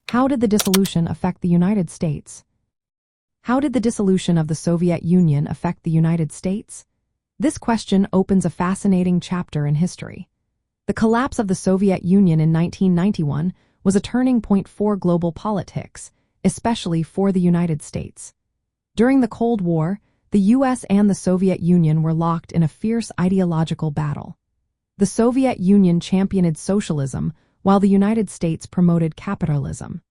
How did the dissolution affect the United States? How did the dissolution of the Soviet Union affect the United States? This question opens a fascinating chapter in history. The collapse of the Soviet Union in 1991 was a turning point for global politics, especially for the United States. During the Cold War, the U.S. and the Soviet Union were locked in a fierce ideological battle. The Soviet Union championed socialism, while the United States promoted capitalism.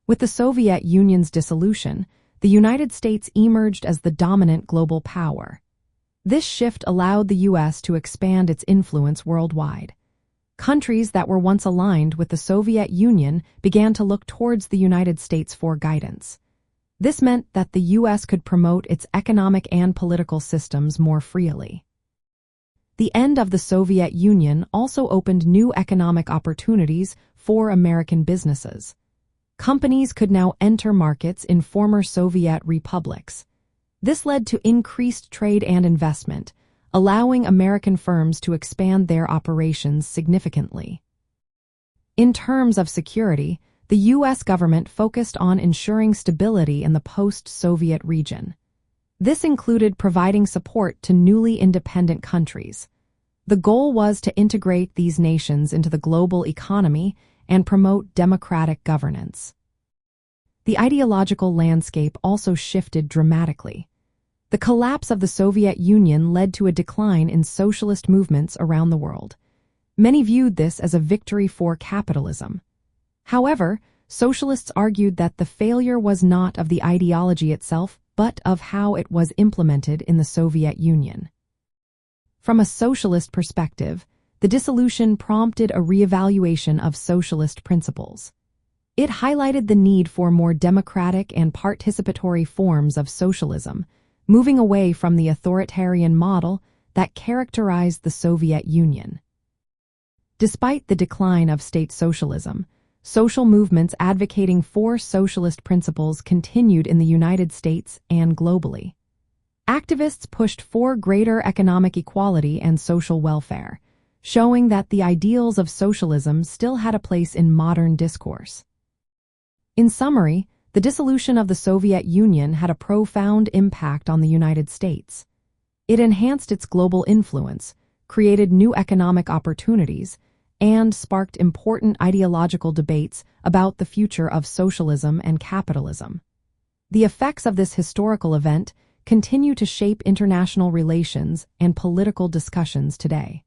With the Soviet Union's dissolution, the United States emerged as the dominant global power. This shift allowed the U.S. to expand its influence worldwide. Countries that were once aligned with the Soviet Union began to look towards the United States for guidance. This meant that the U.S. could promote its economic and political systems more freely. The end of the Soviet Union also opened new economic opportunities for American businesses. Companies could now enter markets in former Soviet republics. This led to increased trade and investment, allowing American firms to expand their operations significantly. In terms of security, the U.S. government focused on ensuring stability in the post-Soviet region. This included providing support to newly independent countries. The goal was to integrate these nations into the global economy and promote democratic governance. The ideological landscape also shifted dramatically. The collapse of the Soviet Union led to a decline in socialist movements around the world. Many viewed this as a victory for capitalism. However, socialists argued that the failure was not of the ideology itself, but of how it was implemented in the Soviet Union. From a socialist perspective, the dissolution prompted a reevaluation of socialist principles. It highlighted the need for more democratic and participatory forms of socialism, moving away from the authoritarian model that characterized the Soviet Union. Despite the decline of state socialism, social movements advocating for socialist principles continued in the United States and globally. Activists pushed for greater economic equality and social welfare, showing that the ideals of socialism still had a place in modern discourse. In summary, the dissolution of the Soviet Union had a profound impact on the United States. It enhanced its global influence, created new economic opportunities, and sparked important ideological debates about the future of socialism and capitalism. The effects of this historical event continue to shape international relations and political discussions today.